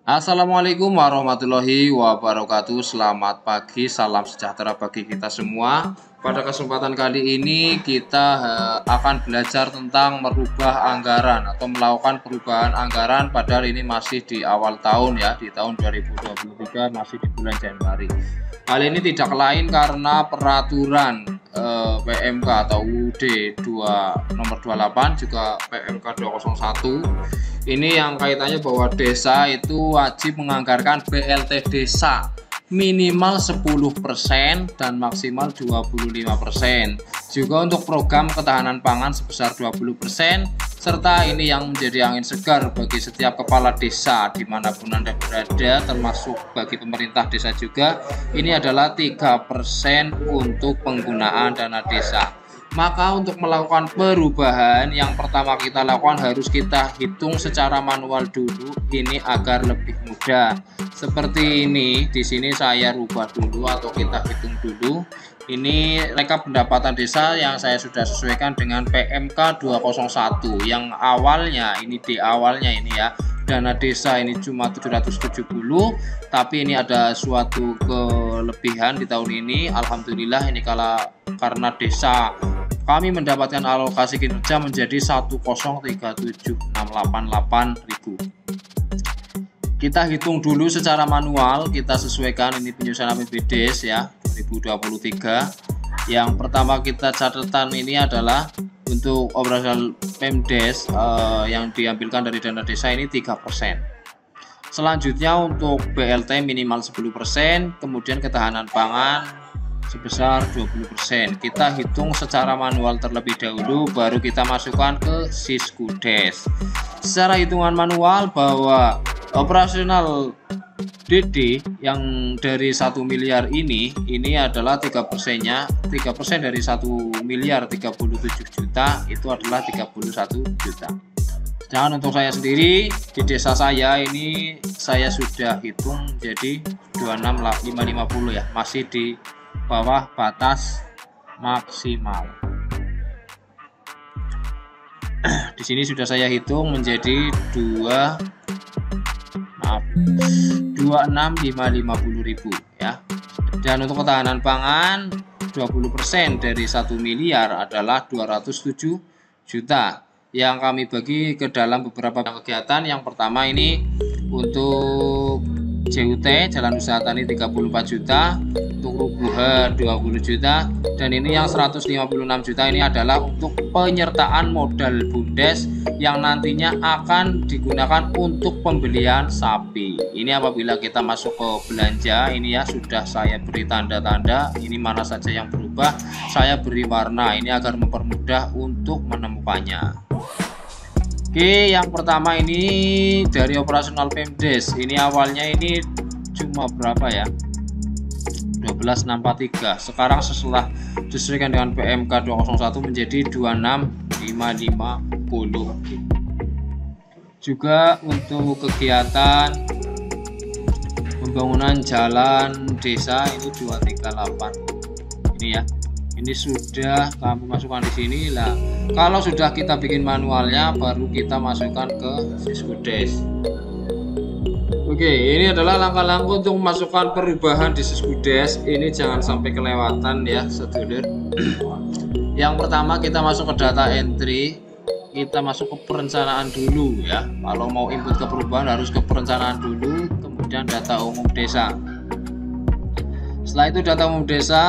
Assalamualaikum warahmatullahi wabarakatuh. Selamat pagi, salam sejahtera bagi kita semua. Pada kesempatan kali ini kita akan belajar tentang merubah anggaran atau melakukan perubahan anggaran. Padahal ini masih di awal tahun ya, di tahun 2023, masih di bulan Januari. Hal ini tidak lain karena peraturan PMK atau UUD nomor 28 juga PMK 201 ini yang kaitannya bahwa desa itu wajib menganggarkan BLT desa minimal 10% dan maksimal 25%. Juga untuk program ketahanan pangan sebesar 20%, serta ini yang menjadi angin segar bagi setiap kepala desa dimanapun Anda berada, termasuk bagi pemerintah desa juga. Ini adalah 3% untuk penggunaan dana desa. Maka untuk melakukan perubahan, yang pertama kita lakukan harus kita hitung secara manual dulu ini agar lebih mudah. Seperti ini, di sini saya rubah dulu atau kita hitung dulu. Ini rekap pendapatan desa yang saya sudah sesuaikan dengan PMK 201 yang awalnya ini di awalnya ini ya. Dana desa ini cuma 770, tapi ini ada suatu kelebihan di tahun ini. Alhamdulillah ini karena desa kami mendapatkan alokasi kinerja menjadi 1037688.000. Kita hitung dulu secara manual, kita sesuaikan ini penyusunan APBDes ya 2023. Yang pertama kita catatan ini adalah untuk operasional Pemdes yang diambilkan dari dana desa ini 3%. Selanjutnya untuk BLT minimal 10%, kemudian ketahanan pangan sebesar 20%. Kita hitung secara manual terlebih dahulu, baru kita masukkan ke Siskudes. Secara hitungan manual bahwa operasional DD yang dari 1 miliar ini adalah 3%-nya, 3% dari 1 miliar 37 juta itu adalah 31 juta. Jangan untuk saya sendiri di desa saya ini saya sudah hitung jadi 26550 ya, masih di bawah batas maksimal. Di sini sudah saya hitung menjadi 26.550.000 ya. Dan untuk ketahanan pangan 20% dari 1 miliar adalah 207 juta yang kami bagi ke dalam beberapa kegiatan. Yang pertama ini untuk JUT Jalan Usaha Tani 34 juta, untuk Rubuha 20 juta, dan ini yang 156 juta ini adalah untuk penyertaan modal BUMDes yang nantinya akan digunakan untuk pembelian sapi. Ini apabila kita masuk ke belanja ini ya sudah saya beri tanda-tanda, ini mana saja yang berubah saya beri warna ini agar mempermudah untuk menemukannya. Oke, yang pertama ini dari operasional Pemdes. Ini awalnya ini cuma berapa ya? 12.643. Sekarang setelah disesuaikan dengan PMK 201 menjadi 26.550. Juga untuk kegiatan pembangunan jalan desa ini 238. Ini ya. Ini sudah kami masukkan di sini lah. Kalau sudah kita bikin manualnya baru kita masukkan ke Siskudes. Oke, ini adalah langkah-langkah untuk memasukkan perubahan di Siskudes. Ini jangan sampai kelewatan ya, sedulur. Yang pertama kita masuk ke data entry, kita masuk ke perencanaan dulu ya. Kalau mau input ke perubahan harus ke perencanaan dulu, kemudian data umum desa. Setelah itu data umum desa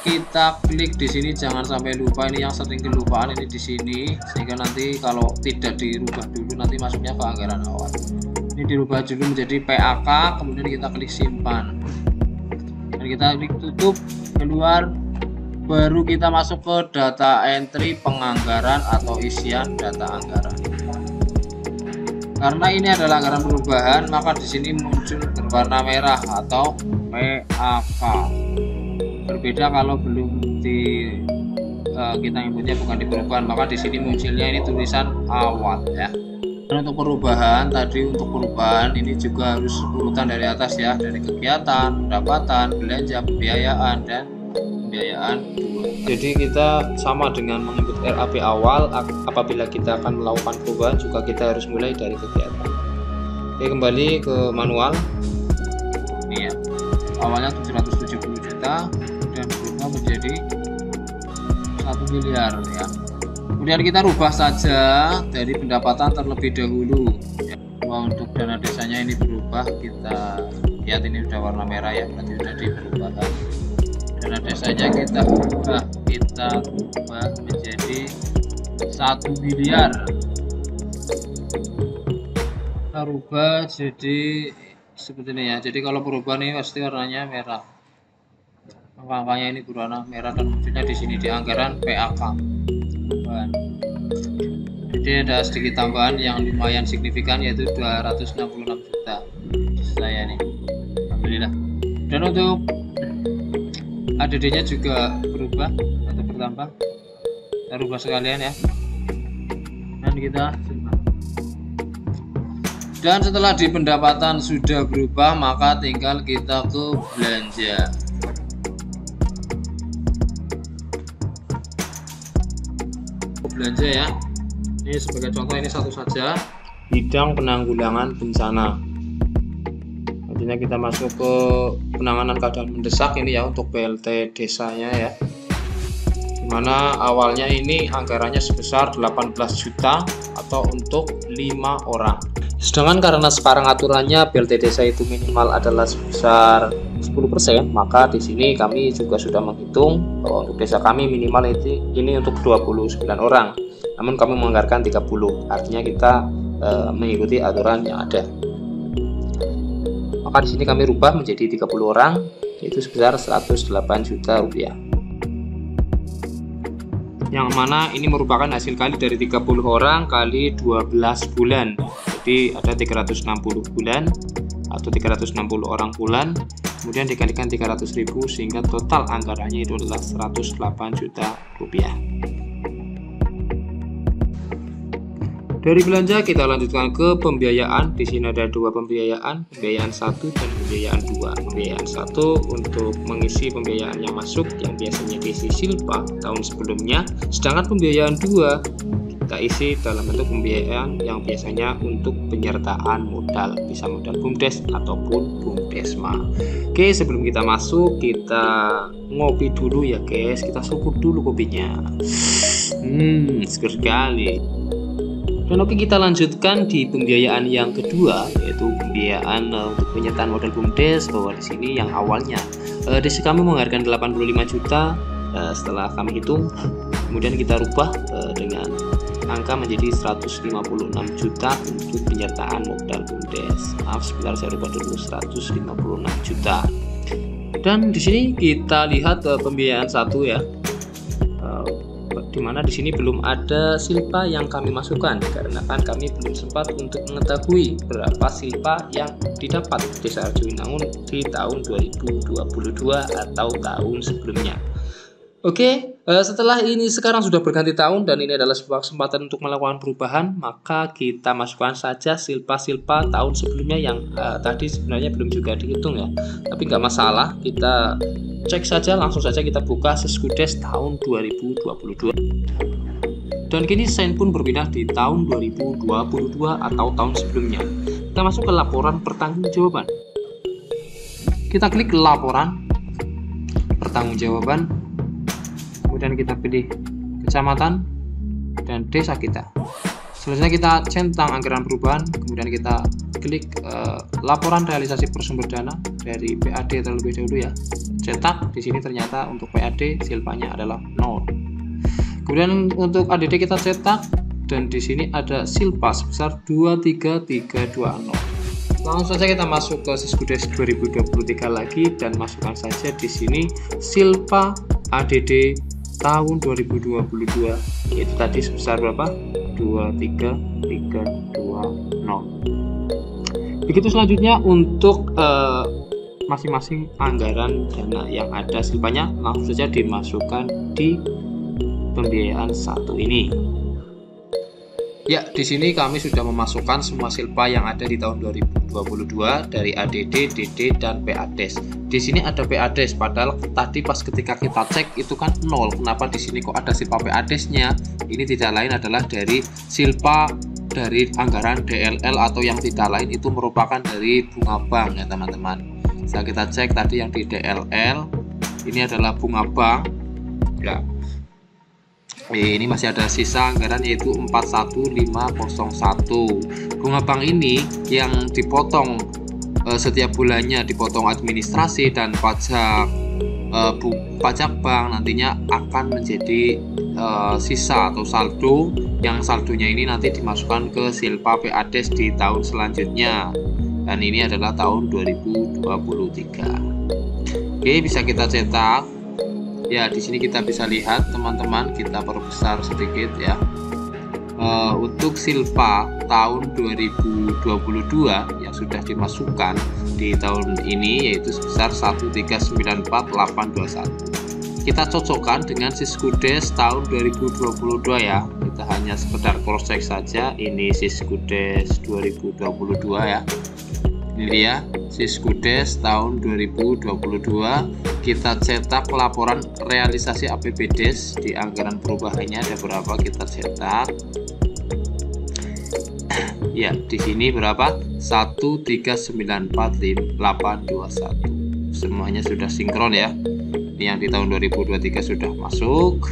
kita klik di sini, jangan sampai lupa, ini yang sering kelupaan ini di sini, sehingga nanti kalau tidak dirubah dulu nanti masuknya ke anggaran awal. Ini dirubah dulu menjadi PAK, kemudian kita klik simpan dan kita klik tutup, keluar, baru kita masuk ke data entry penganggaran atau isian data anggaran. Karena ini adalah anggaran perubahan, maka di sini muncul berwarna merah atau PAK. Berbeda kalau belum kita inputnya bukan di perubahan, maka di sini munculnya ini tulisan awal ya. Dan untuk perubahan tadi, untuk perubahan ini juga harus urutan dari atas ya, dari kegiatan, pendapatan, belanja, pembiayaan, dan pembiayaan. Jadi kita sama dengan menginput RAP awal, apabila kita akan melakukan perubahan juga kita harus mulai dari kegiatan. Oke, kembali ke manual. Ini ya, awalnya 770 juta dan berubah menjadi 1 miliar ya. Kemudian kita rubah saja dari pendapatan terlebih dahulu ya. Untuk dana desanya ini berubah, kita lihat ini sudah warna merah ya, berarti sudah di perubahan. Dana desanya kita ubah menjadi 1 miliar. Kita rubah jadi seperti ini ya. Jadi kalau perubahan ini pasti warnanya merah. Angka-angkanya ini berwarna merah dan munculnya di sini di anggaran PAK. Jadi ada sedikit tambahan yang lumayan signifikan, yaitu 266 juta saya nih, alhamdulillah. Dan untuk ADD nya juga berubah atau bertambah, kita rubah sekalian ya, dan kita simpan. Dan setelah di pendapatan sudah berubah, maka tinggal kita ke belanja. Belanja ya, ini sebagai contoh, ini satu saja, bidang penanggulangan bencana. Artinya kita masuk ke penanganan keadaan mendesak ini ya, untuk BLT desanya ya, dimana awalnya ini anggarannya sebesar 18 juta atau untuk 5 orang. Sedangkan karena sekarang aturannya BLT desa itu minimal adalah sebesar 10%, maka di sini kami juga sudah menghitung bahwa untuk desa kami minimal ini untuk 29 orang. Namun kami menganggarkan 30, artinya kita mengikuti aturan yang ada. Maka di sini kami rubah menjadi 30 orang, yaitu sebesar 108 juta rupiah. Yang mana ini merupakan hasil kali dari 30 orang kali 12 bulan. Jadi ada 360 bulan atau 360 orang bulan, kemudian dikalikan 300.000 sehingga total anggarannya itu adalah 108 juta rupiah. Dari belanja kita lanjutkan ke pembiayaan. Di sini ada dua pembiayaan 1 dan pembiayaan 2. Pembiayaan 1 untuk mengisi pembiayaan yang masuk yang biasanya diisi silpa tahun sebelumnya, sedangkan pembiayaan 2 kita isi dalam bentuk pembiayaan yang biasanya untuk penyertaan modal, bisa modal BUMDes ataupun BUMDesma. Oke, sebelum kita masuk, kita ngopi dulu ya guys, kita sukup dulu kopinya. Seger sekali. Dan oke, kita lanjutkan di pembiayaan yang kedua, yaitu pembiayaan untuk penyertaan modal BUMDes. Bahwa di sini yang awalnya desa kami menganggarkan 85 juta, setelah kami hitung, kemudian kita rubah dengan angka menjadi 156 juta untuk penyertaan modal BUMDes. Maaf, sebentar saya rubah dulu, 156 juta. Dan di sini kita lihat pembiayaan 1 ya, dimana di sini belum ada silpa yang kami masukkan karena kan kami belum sempat untuk mengetahui berapa silpa yang didapat Desa Arjowinangun di tahun 2022 atau tahun sebelumnya. Oke, setelah ini sekarang sudah berganti tahun dan ini adalah sebuah kesempatan untuk melakukan perubahan, maka kita masukkan saja silpa-silpa tahun sebelumnya yang tadi sebenarnya belum juga dihitung ya. Tapi nggak masalah, kita cek saja, langsung saja kita buka Seskudes tahun 2022. Dan kini Sein pun berpindah di tahun 2022 atau tahun sebelumnya. Kita masuk ke laporan pertanggungjawaban. Kita klik laporan pertanggungjawaban. Kemudian kita pilih kecamatan dan desa kita. Selanjutnya kita centang anggaran perubahan, kemudian kita klik laporan realisasi bersumber dana dari PAD terlebih dahulu ya. Cetak, di sini ternyata untuk PAD silpanya adalah 0. Kemudian untuk ADD kita cetak dan di sini ada silpa sebesar 23320. Langsung saja kita masuk ke Seskudes 2023 lagi dan masukkan saja di sini silpa ADD tahun 2022, yaitu tadi sebesar berapa? 23320. Begitu selanjutnya untuk masing-masing anggaran dana yang ada silpanya langsung saja dimasukkan di pembiayaan 1 ini. Ya, di sini kami sudah memasukkan semua silpa yang ada di tahun 2022 dari ADD, DD, dan PADes. Di sini ada PADes, padahal tadi pas ketika kita cek itu kan 0. Kenapa di sini kok ada silpa PADesnya? Ini tidak lain adalah dari silpa dari anggaran DLL atau yang tidak lain itu merupakan dari bunga bank ya teman-teman. Bisa kita cek tadi yang di DLL ini adalah bunga bank ya. Ini masih ada sisa anggaran yaitu 41501. Bunga bank ini yang dipotong setiap bulannya, dipotong administrasi dan pajak bank, nantinya akan menjadi sisa atau saldo, yang saldonya ini nanti dimasukkan ke Silpa PADES di tahun selanjutnya, dan ini adalah tahun 2023. Oke, bisa kita cetak ya. Di sini kita bisa lihat teman-teman, kita perbesar sedikit ya. Untuk Silpa tahun 2022 yang sudah dimasukkan di tahun ini yaitu sebesar 1394821. Kita cocokkan dengan Siskudes tahun 2022 ya. Kita hanya sekedar cross check saja. Ini Siskudes 2022 ya. Ini dia Siskudes tahun 2022. Kita cetak laporan realisasi APBDes, di anggaran perubahannya ada berapa, kita cetak ya. Di sini berapa? 1394821. Semuanya sudah sinkron ya. Ini yang di tahun 2023 sudah masuk,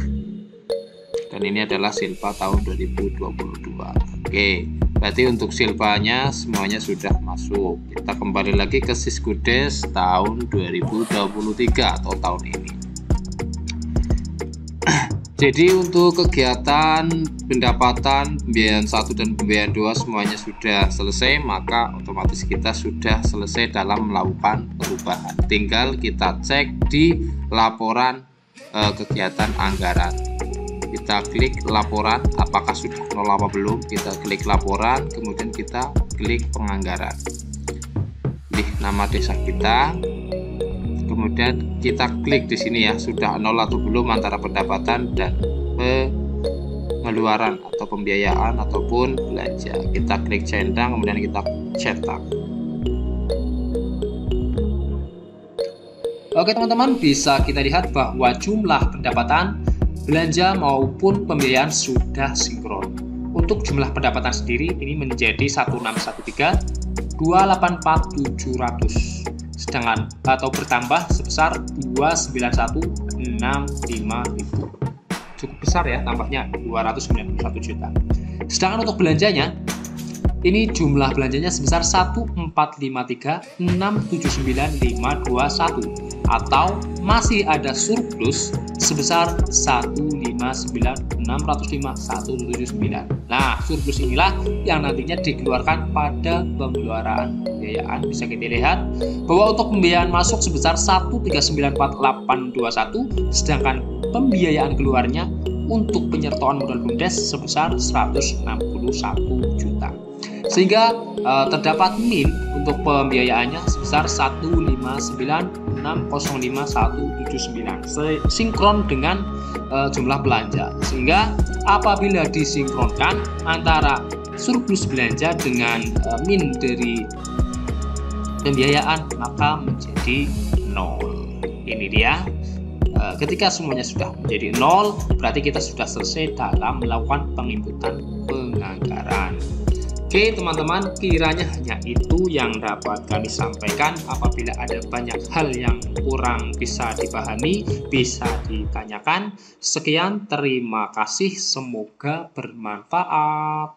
dan ini adalah Silpa tahun 2022. Oke, berarti untuk Silpanya semuanya sudah masuk. Kita kembali lagi ke Siskudes tahun 2023 atau tahun ini. Jadi untuk kegiatan pendapatan pembiayaan 1 dan pembiayaan 2 semuanya sudah selesai, maka otomatis kita sudah selesai dalam melakukan perubahan. Tinggal kita cek di laporan kegiatan anggaran. Kita klik laporan, apakah sudah nol apa belum. Kita klik laporan, kemudian kita klik penganggaran. Pilih nama desa kita, kemudian kita klik di sini ya, sudah nol atau belum antara pendapatan dan pengeluaran atau pembiayaan ataupun belanja. Kita klik centang, kemudian kita cetak. Oke teman-teman, bisa kita lihat bahwa jumlah pendapatan, belanja maupun pembiayaan sudah sinkron. Untuk jumlah pendapatan sendiri ini menjadi 1613284.700, sedangkan atau bertambah sebesar 29165.000. Cukup besar ya tambahnya, 291 juta. Sedangkan untuk belanjanya ini jumlah belanjanya sebesar 1453679.521, atau masih ada surplus sebesar 159.605.179. Nah, surplus inilah yang nantinya dikeluarkan pada pengeluaran pembiayaan. Bisa kita lihat bahwa untuk pembiayaan masuk sebesar 1394821, sedangkan pembiayaan keluarnya untuk penyertaan modal BUMDes sebesar 161 juta. Sehingga terdapat min untuk pembiayaannya sebesar 159605179, sinkron dengan jumlah belanja. Sehingga apabila disinkronkan antara surplus belanja dengan min dari pembiayaan, maka menjadi 0. Ini dia. Ketika semuanya sudah menjadi 0, berarti kita sudah selesai dalam melakukan penginputan penganggaran. Oke teman-teman, kiranya hanya itu yang dapat kami sampaikan. Apabila ada banyak hal yang kurang bisa dipahami, bisa ditanyakan. Sekian, terima kasih, semoga bermanfaat.